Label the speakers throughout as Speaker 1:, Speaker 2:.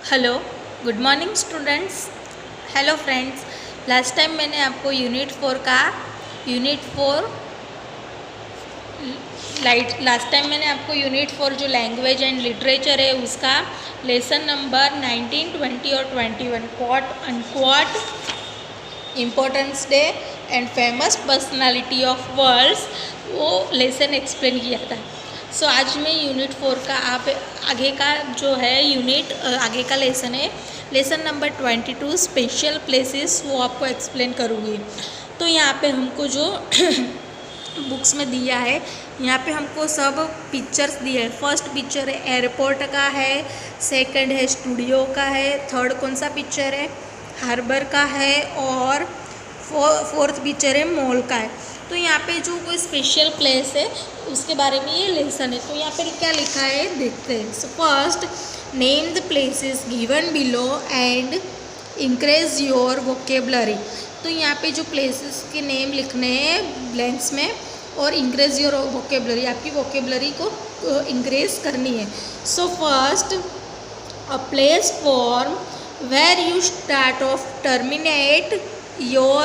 Speaker 1: Hello, good morning students. Hello friends, last time मैंने आपको unit 4 जो लैंग्वेज एंड लिटरेचर है उसका लेसन नंबर 19, 20 और 21 quote unquote importance day and famous personality of worlds वो lesson explain किया था। सो आज मैं यूनिट 4 का आगे का जो है आगे का लेसन है, लेसन नंबर 22 स्पेशल प्लेसेस, वो आपको एक्सप्लेन करूँगी। तो यहाँ पे हमको जो बुक्स में दिया है, यहाँ पे हमको सब पिक्चर्स दिए हैं। फर्स्ट पिक्चर है एयरपोर्ट का है, सेकंड है स्टूडियो का है, थर्ड कौन सा पिक्चर है हार्बर का है, और फोर्थ पिक्चर है मॉल का है। तो यहाँ पे जो कोई स्पेशल प्लेस है उसके बारे में ये लेसन है। तो यहाँ पे क्या लिखा है देखते हैं। So first, name the places given below and increase your vocabulary. तो यहाँ पे जो प्लेसेस के नेम लिखने हैं ब्लैंक्स में, और इंक्रीज योर वोकेबलरी, आपकी वोकेबलरी को इंक्रीज करनी है। So first, a place form where you start or terminate your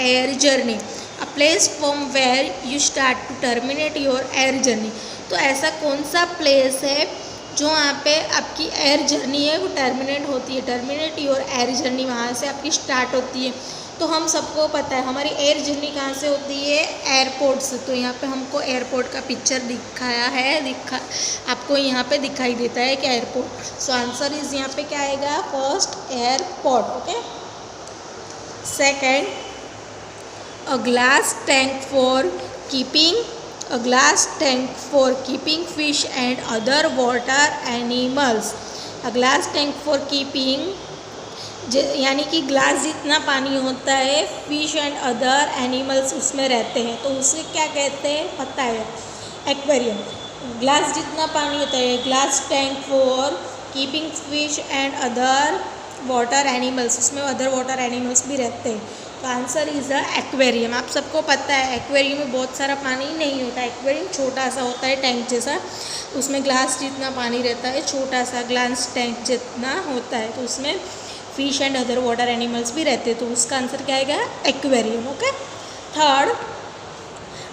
Speaker 1: air journey, a place from where you start to terminate your air journey। तो ऐसा कौन सा प्लेस है जो वहाँ पे आपकी एयर जर्नी है वो टर्मिनेट होती है, टर्मिनेट योर एयर जर्नी वहाँ से आपकी स्टार्ट होती है। तो हम सबको पता है हमारी एयर जर्नी कहाँ से होती है, एयरपोर्ट से। तो यहाँ पे हमको एयरपोर्ट का पिक्चर दिखाया है, आपको यहाँ पे दिखाई देता है कि एयरपोर्ट। सो आंसर इज यहाँ पे क्या आएगा, first airport. Okay. Second, a glass tank for keeping fish and other water animals. A glass tank for keeping, यानी कि ग्लास जितना पानी होता है, फिश एंड अदर एनिमल्स उसमें रहते हैं, तो उसे क्या कहते हैं पता है, एक्वेरियम। ग्लास जितना पानी होता है, glass tank for keeping fish and other water animals, उसमें अदर वाटर एनिमल्स भी रहते हैं। तो आंसर इज द एक्वेरियम। आप सबको पता है एक्वेरियम में बहुत सारा पानी नहीं होता है, एक्वेरियम छोटा सा होता है, टैंक जैसा, उसमें ग्लास जितना पानी रहता है, छोटा सा ग्लास टैंक जितना होता है, तो उसमें fish and other water animals भी रहते हैं। तो उसका आंसर क्या आएगा, aquarium. Okay. Third,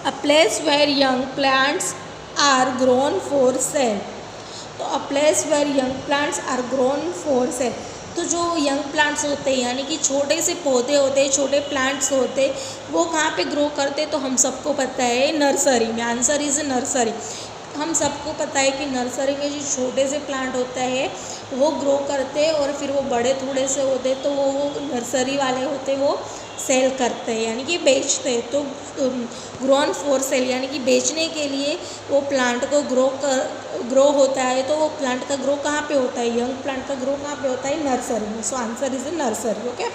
Speaker 1: a place where young plants are grown for sale. तो a place where young plants are grown for sale, तो जो यंग प्लांट्स होते हैं यानी कि छोटे से पौधे होते हैं, छोटे प्लांट्स होते हैं, वो कहाँ पे ग्रो करते हैं, तो हम सबको पता है नर्सरी में। Answer is nursery. हम सबको पता है कि नर्सरी में जो छोटे से प्लांट होता है वो ग्रो करते हैं, और फिर वो बड़े थोड़े से होते तो वो नर्सरी वाले होते वो सेल करते हैं यानी कि बेचते हैं। तो ग्रोन फॉर सेल यानी कि बेचने के लिए वो प्लांट को ग्रो होता है। तो वो प्लांट का ग्रो कहाँ पे होता है, यंग प्लांट का ग्रो कहाँ पे होता है, नर्सरी में। So answer is nursery. Okay.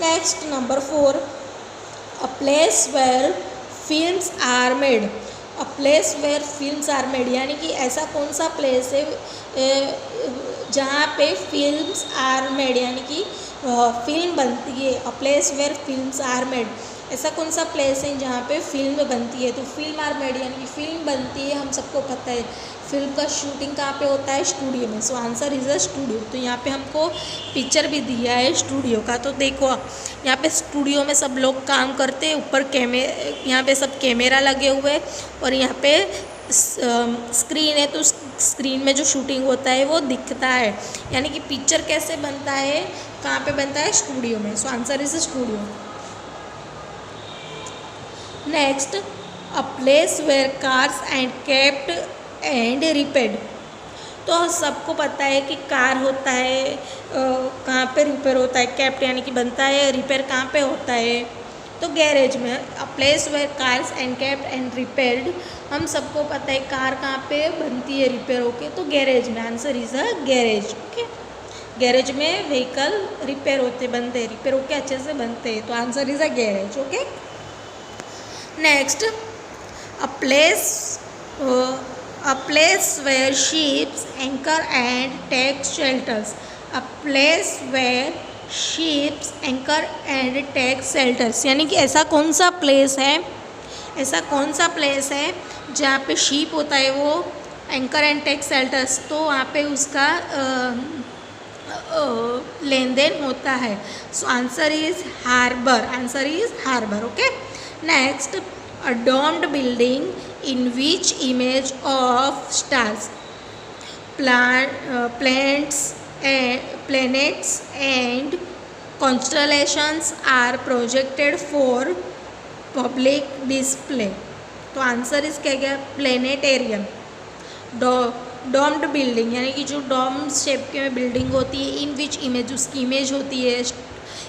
Speaker 1: Next, number 4, a place where films are made. A place where films are made, यानी कि ऐसा कौन सा प्लेस है जहाँ पे फिल्म्स आर मेड, यानी कि फिल्म बनती है। A place where films are made, ऐसा कौन सा प्लेस है जहाँ पे फिल्म बनती है। तो फिल्म आर मेड यानी कि फिल्म बनती है, हम सबको पता है फिल्म का शूटिंग कहाँ पे होता है, स्टूडियो में। So answer is a studio. तो यहाँ पे हमको पिक्चर भी दिया है स्टूडियो का। तो देखो यहाँ पे स्टूडियो में सब लोग काम करते हैं, ऊपर यहाँ पे सब कैमरा लगे हुए हैं, और यहाँ पे स्क्रीन है, तो स्क्रीन में जो शूटिंग होता है वो दिखता है। यानी कि पिक्चर कैसे बनता है, कहाँ पे बनता है, स्टूडियो में। So answer is studio. Next, a place where cars and kept and repaired. तो सबको पता है कि कार होता है कहाँ पे रिपेयर होता है, केप्ट यानी कि बनता है, रिपेयर कहाँ पे होता है, तो गैरेज में। A place where cars and kept and repaired, हम सबको पता है कार कहाँ पे बनती है रिपेयर होके, तो गैरेज में। Answer is a garage. Okay. Garage में व्हीकल रिपेयर होते बनते हैं, रिपेयर होके अच्छे से बनते हैं, तो answer is a garage. Okay. Next, a place where ships anchor and take shelters. A place where ships anchor and take shelters, यानी कि ऐसा कौन सा प्लेस है जहाँ पे शिप होता है वो एंकर एंड टेक शेल्टर्स, तो वहाँ पे उसका लेन देन होता है. So answer is harbour. Answer is harbour. Okay. Next, a domed building in which image of stars, planets and constellations are projected for public display. तो आंसर इस क्या गया? प्लेनेटेरियम. डोम्ड बिल्डिंग यानी कि जो डोम शेप के में building होती है, इन विच इमेज, उसकी इमेज होती है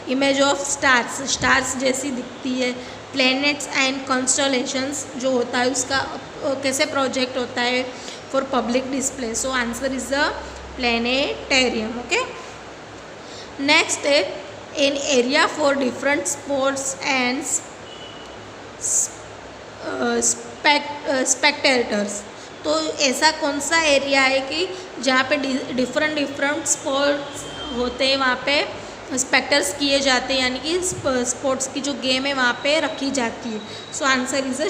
Speaker 1: इमेज ऑफ स्टार्स, स्टार्स जैसी दिखती है. प्लैनेट्स एंड कॉन्स्टलेशंस जो होता है उसका कैसे प्रोजेक्ट होता है? For public display. So answer is the planetarium. Okay. Next है an area for different sports and spectators. तो ऐसा कौन सा एरिया है कि जहाँ पे डिफरेंट स्पोर्ट्स होते हैं, वहाँ पे स्पेक्टर्स किए जाते हैं, यानी कि स्पोर्ट्स की जो गेम है वहाँ पे रखी जाती है. So answer is a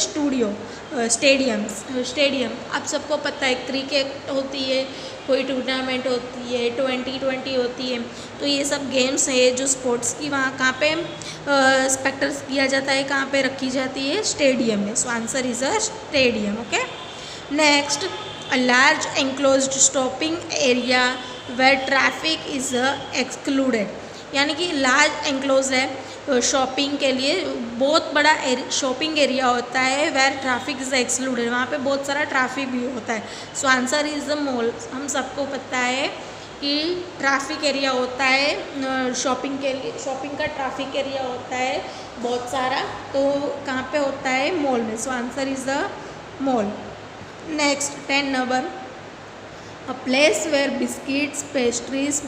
Speaker 1: stadium. आप सबको पता है क्रिकेट होती है, कोई टूर्नामेंट होती है, 2020 होती है. तो ये सब गेम्स है जो स्पोर्ट्स की, वहाँ कहाँ पे स्पेक्टर्स किया जाता है, कहाँ पे रखी जाती है? स्टेडियम में. So answer is a stadium. Okay. Next, a large enclosed stopping area where traffic is excluded. यानी कि लार्ज एंक्लोज है शॉपिंग के लिए, बहुत बड़ा शॉपिंग एरिया होता है. वेयर ट्रैफिक इज़ एक्सक्लूडेड, वहाँ पे बहुत सारा ट्रैफिक भी होता है. So answer is the mall. हम सबको पता है कि ट्रैफिक एरिया होता है शॉपिंग के लिए, शॉपिंग का ट्रैफिक एरिया होता है बहुत सारा. तो कहाँ पे होता है? मॉल में. So answer is the mall. Next, 10 number, a place where biscuits, pastries,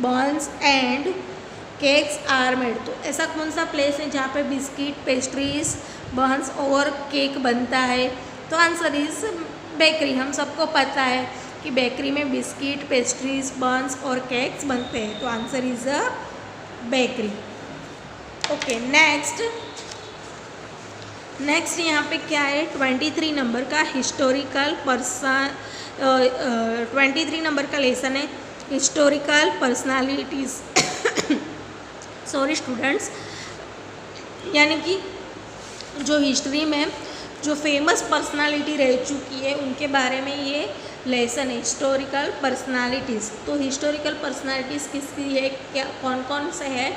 Speaker 1: buns and cakes are made. तो ऐसा कौन सा प्लेस है जहाँ पे बिस्किट, पेस्ट्रीज, बन्स और केक बनता है? तो आंसर इज बेकरी. हम सबको पता है कि बेकरी में बिस्किट, पेस्ट्रीज, बन्स और केक्स बनते हैं. तो answer is a bakery. Okay. Next यहाँ पे क्या है? 23 नंबर का हिस्टोरिकल 23 नंबर का लेसन है हिस्टोरिकल पर्सनालिटीज़. सॉरी स्टूडेंट्स, यानी कि जो हिस्ट्री में जो फेमस पर्सनालिटी रह चुकी है उनके बारे में ये लेसन है, हिस्टोरिकल पर्सनालिटीज़. तो हिस्टोरिकल पर्सनालिटीज़ किसकी है, क्या कौन कौन से हैं,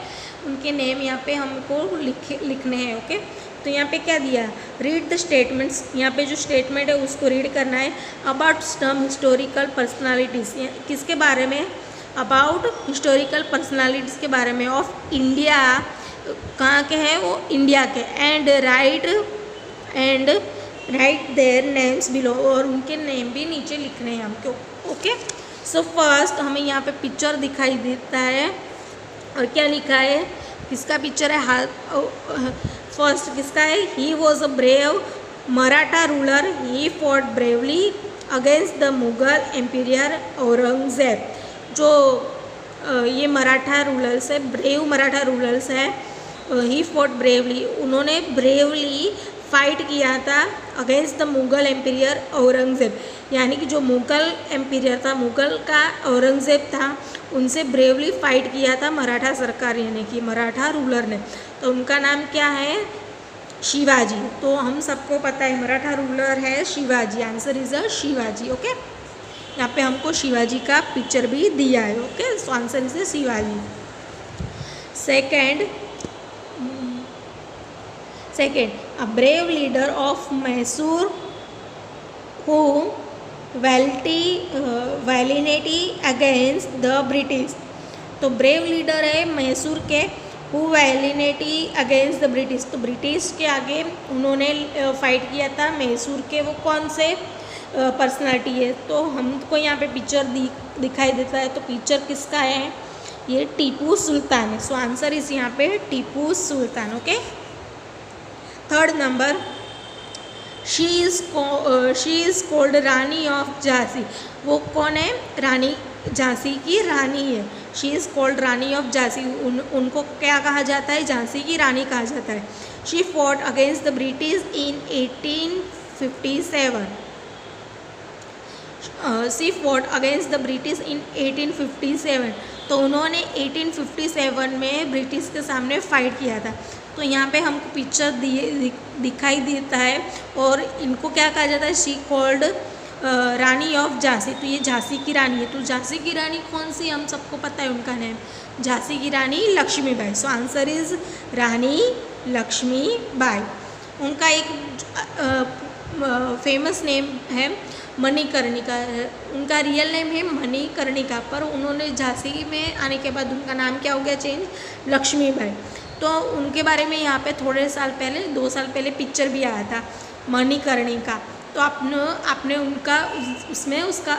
Speaker 1: उनके नेम यहाँ पे हमको लिखने हैं. ओके. तो यहाँ पे क्या दिया? Read the statements. यहाँ पे जो स्टेटमेंट है उसको रीड करना है. अबाउट सम हिस्टोरिकल पर्सनालिटीज़, किसके बारे में? अबाउट हिस्टोरिकल पर्सनालिटीज़ के बारे में ऑफ इंडिया. कहाँ के हैं वो? इंडिया के. And right their names below, और उनके नेम भी नीचे लिखने हैं हमको. ओके. सो फर्स्ट हमें यहाँ पे पिक्चर दिखाई देता है और क्या लिखा है? किसका पिक्चर है? फर्स्ट किसका है? He was a brave Maratha ruler. He fought bravely against the Mughal emperor Aurangzeb. जो ये मराठा रूलर्स है, ब्रेव मराठा रूलर्स है. ही फॉट ब्रेवली, उन्होंने ब्रेवली फाइट किया था against the Mughal emperor Aurangzeb. यानी कि जो मुगल एम्पीरियर था, मुगल का औरंगजेब था, उनसे ब्रेवली फाइट किया था मराठा सरकार यानी कि मराठा रूलर ने. तो उनका नाम क्या है? शिवाजी. तो हम सबको पता है मराठा रूलर है Shivaji. Answer is a Shivaji. Okay. यहाँ पे हमको शिवाजी का पिक्चर भी दिया है. Okay. So answer is a Shivaji. Second, a brave leader of Mysore who valiantly against the British. तो ब्रेव लीडर है मैसूर के, who valiantly against the British. तो ब्रिटिश के आगे उन्होंने फाइट किया था मैसूर के. वो कौन से पर्सनालिटी है? तो हमको यहाँ पे पिक्चर दिखाई देता है. तो पिक्चर किसका है? ये टीपू सुल्तान है. सो आंसर इस यहाँ पे Tipu Sultan. Okay. Third number, she is called Rani of Jhansi. वो कौन है? रानी, झांसी की रानी है. She is called Rani of Jhansi. उनको क्या कहा जाता है? झांसी की रानी कहा जाता है. She fought against the British in 1857. She fought against the British in 1857. तो उन्होंने 1857 में ब्रिटिश के सामने फाइट किया था। तो यहाँ पे हमको पिक्चर दिखाई देता है और इनको क्या कहा जाता है, she called Rani of Jhansi. तो ये झांसी की रानी है। तो झांसी की रानी कौन सी, हम सबको पता है उनका नेम, झांसी की रानी लक्ष्मीबाई। सो आंसर इज रानी लक्ष्मीबाई। उनका एक फेमस नेम है मणिकर्णिका। उनका रियल नेम है मणिकर्णिका, पर उन्होंने झांसी में आने के बाद उनका नाम क्या हो गया चेंज, लक्ष्मीबाई। तो उनके बारे में यहाँ पे थोड़े साल पहले, 2 साल पहले पिक्चर भी आया था मणिकर्णिका। तो आपने उनका उसमें उसका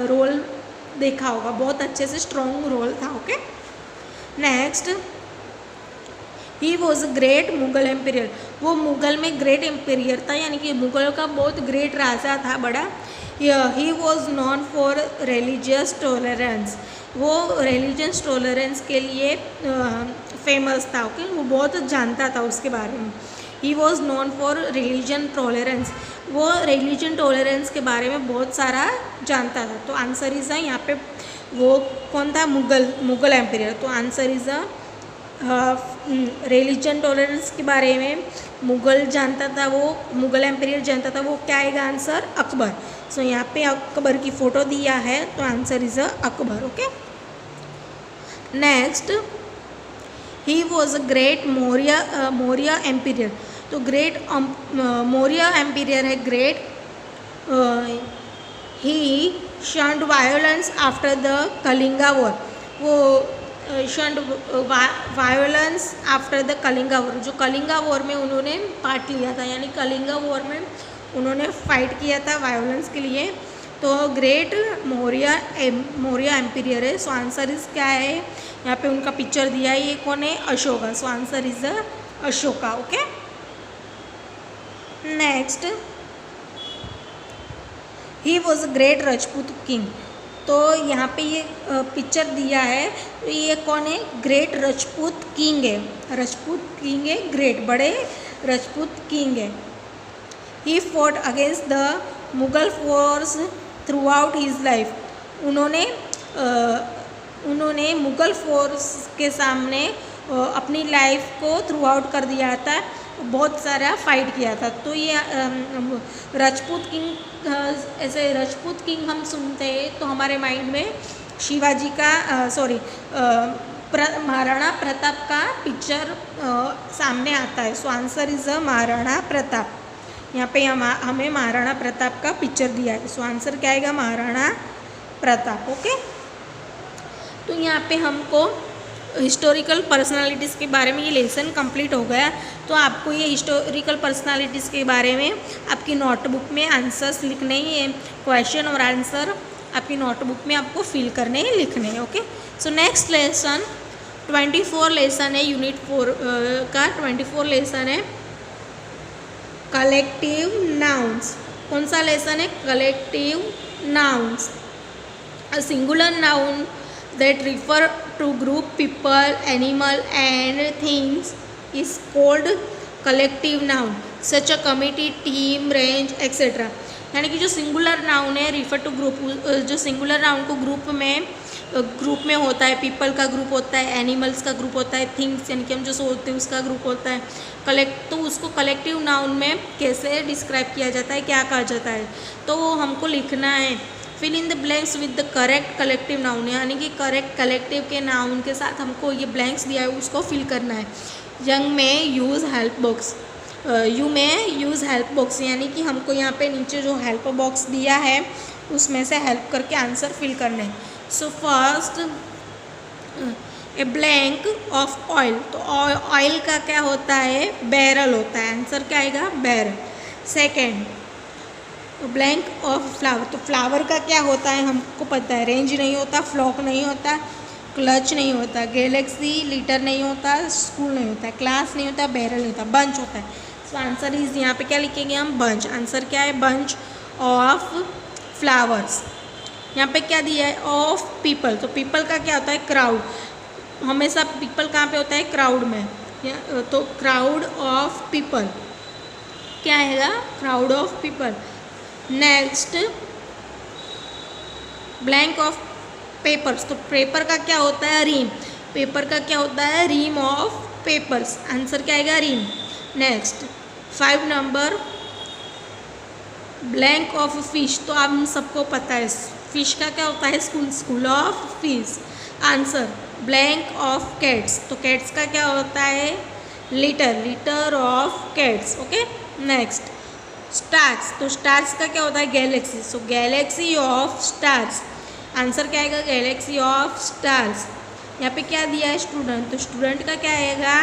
Speaker 1: रोल देखा होगा, बहुत अच्छे से स्ट्रॉन्ग रोल था। Okay, next, he was a great Mughal emperor. वो मुगल में ग्रेट एम्पीरियर था, यानी कि मुगलों का बहुत ग्रेट राजा था, बड़ा। He was non for religious tolerance. वो रिलीजियस टॉलरेंस के लिए फेमस था। ओके, वो बहुत जानता था उसके बारे में। He was non for religion tolerance. वो रिलीजन टॉलरेंस के बारे में बहुत सारा जानता था। तो आंसर इज़ यहाँ पे वो कौन था, मुगल एम्पीरियर। तो आंसर इज़ रिलीजन टॉलरेंस के बारे में मुगल जानता था, वो मुगल एम्पीरियर जानता था। वो क्या आएगा आंसर, अकबर। सो यहाँ पे अकबर की फ़ोटो दिया है, तो answer is Akbar. Okay, next, he was a great Maurya emperor. तो ग्रेट मौर्य एम्पीरियर है great. He shunned violence after the Kalinga war. वो shunned violence after the Kalinga war, जो कलिंगा वॉर में उन्होंने पार्ट लिया था, यानी कलिंगा वॉर में उन्होंने फाइट किया था वायोलेंस के लिए। तो ग्रेट मौर्य एम्पीरियर है। सो आंसर इज क्या है, यहाँ पे उनका पिक्चर दिया है, ये कौन है, अशोका। सो answer is Ashoka. Okay, next, he was a great Rajput king. तो यहाँ पे ये पिक्चर दिया है, तो ये कौन है, ग्रेट राजपूत किंग है। राजपूत किंग है, ग्रेट, बड़े राजपूत किंग है। He fought against the Mughal force through out his life. उन्होंने मुगल फोर्स के सामने अपनी लाइफ को थ्रू आउट कर दिया था, बहुत सारा फाइट किया था। तो ये राजपूत किंग, ऐसे राजपूत किंग हम सुनते हैं तो हमारे माइंड में शिवाजी का महाराणा प्रताप का पिक्चर सामने आता है। So answer is Maharana Pratap. यहाँ पे हमें महाराणा प्रताप का पिक्चर दिया है। सो आंसर क्या आएगा, महाराणा प्रताप। ओके, तो यहाँ पे हमको हिस्टोरिकल पर्सनालिटीज़ के बारे में ये लेसन कंप्लीट हो गया। तो आपको ये हिस्टोरिकल पर्सनालिटीज़ के बारे में आपकी नोटबुक में आंसर्स लिखने ही है, क्वेश्चन और आंसर आपकी नोटबुक में आपको फिल करने हैं, लिखने हैं। Okay, so next lesson 24 lesson है, यूनिट 4 का 24 लेसन है कलेक्टिव नाउन्स। कौन सा लेसन है, collective nouns. A singular noun that refer to group, people, animal and things is called collective noun, such a committee, team, range, etc. यानी कि जो singular noun है रिफर टू ग्रुप, जो singular noun को group में होता है, people का ग्रुप होता है, एनिमल्स का ग्रुप होता है, थिंग्स यानी कि हम जो सोचते हैं उसका ग्रुप होता है, तो उसको कलेक्टिव नाउन में कैसे डिस्क्राइब किया जाता है, क्या कहा जाता है, तो वो हमको लिखना है। Fill in the blanks with the correct collective noun, यानी कि करेक्ट कलेक्टिव के नाउन के साथ हमको ये ब्लैंक्स दिया है उसको फिल करना है। यंग में यूज़ हेल्प बॉक्स, यू में यूज़ हेल्प बॉक्स, यानी कि हमको यहाँ पे नीचे जो हेल्प बॉक्स दिया है उसमें से हेल्प करके आंसर फिल करना है। So first, a blank of oil. तो ऑयल का क्या होता है, बैरल होता है, आंसर क्या आएगा, barrel. Second, blank of flower. तो फ्लावर का क्या होता है हमको पता है, रेंज नहीं होता, फ्लॉक नहीं होता, क्लच नहीं होता, गैलेक्सी, लीटर नहीं होता, स्कूल नहीं होता, क्लास नहीं होता, बैरल नहीं होता, बंच होता है। सो आंसर इज, यहाँ पे क्या लिखेंगे हम, बंच। आंसर क्या है, बंच ऑफ फ्लावर्स। यहाँ पे क्या दिया है, ऑफ पीपल। तो पीपल का क्या होता है, क्राउड। हमेशा पीपल कहाँ पे होता है, क्राउड में। तो क्राउड ऑफ पीपल क्या आएगा, crowd of people. Next, blank of papers, तो पेपर का क्या होता है रीम, पेपर का क्या होता है रीम ऑफ पेपर्स, आंसर क्या आएगा ream. Next 5 number blank of fish, तो आप सबको पता है फिश का क्या होता है school, school of fish, answer blank of cats, तो कैट्स का क्या होता है litre, litre of cats, okay. Next stars, तो स्टार्स का क्या होता है Galaxy, so Galaxy of stars, answer क्या आएगा गैलेक्सी ऑफ स्टार्स। यहाँ पे क्या दिया है स्टूडेंट, तो स्टूडेंट का क्या आएगा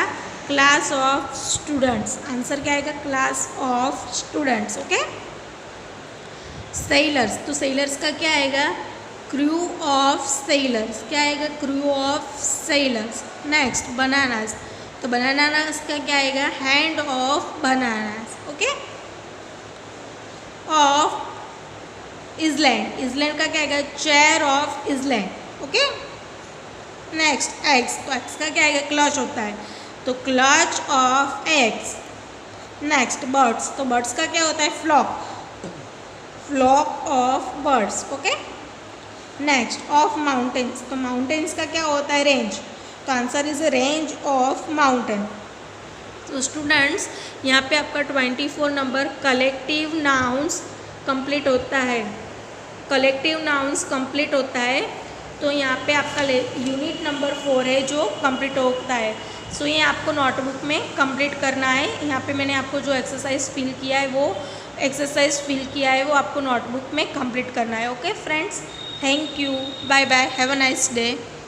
Speaker 1: क्लास ऑफ स्टूडेंट्स, आंसर क्या आएगा class of students, okay. Sailors, तो सेलर्स का क्या आएगा क्रू ऑफ सेलर्स, क्या आएगा crew of sailors. Next bananas, तो बनानास का क्या आएगा hand of bananas, okay. Of islands, islands का क्या आएगा chain of islands, okay. Next eggs, तो एग्स का क्या आएगा क्लच होता है, तो clutch of eggs. Next birds, तो बर्ड्स का क्या होता है flock, flock of birds, okay. Next of mountains, तो माउंटेन्स का क्या होता है रेंज, तो answer is range of mountain. तो स्टूडेंट्स यहाँ पे आपका 24 नंबर कलेक्टिव नाउन्स कंप्लीट होता है, कलेक्टिव नाउन्स कंप्लीट होता है, तो यहाँ पे आपका यूनिट नंबर 4 है जो कंप्लीट होता है। सो ये आपको नोटबुक में कंप्लीट करना है, यहाँ पे मैंने आपको जो एक्सरसाइज फिल किया है वो एक्सरसाइज फिल किया है वो आपको नोटबुक में कंप्लीट करना है, okay friends. Thank you, bye bye, have a nice day.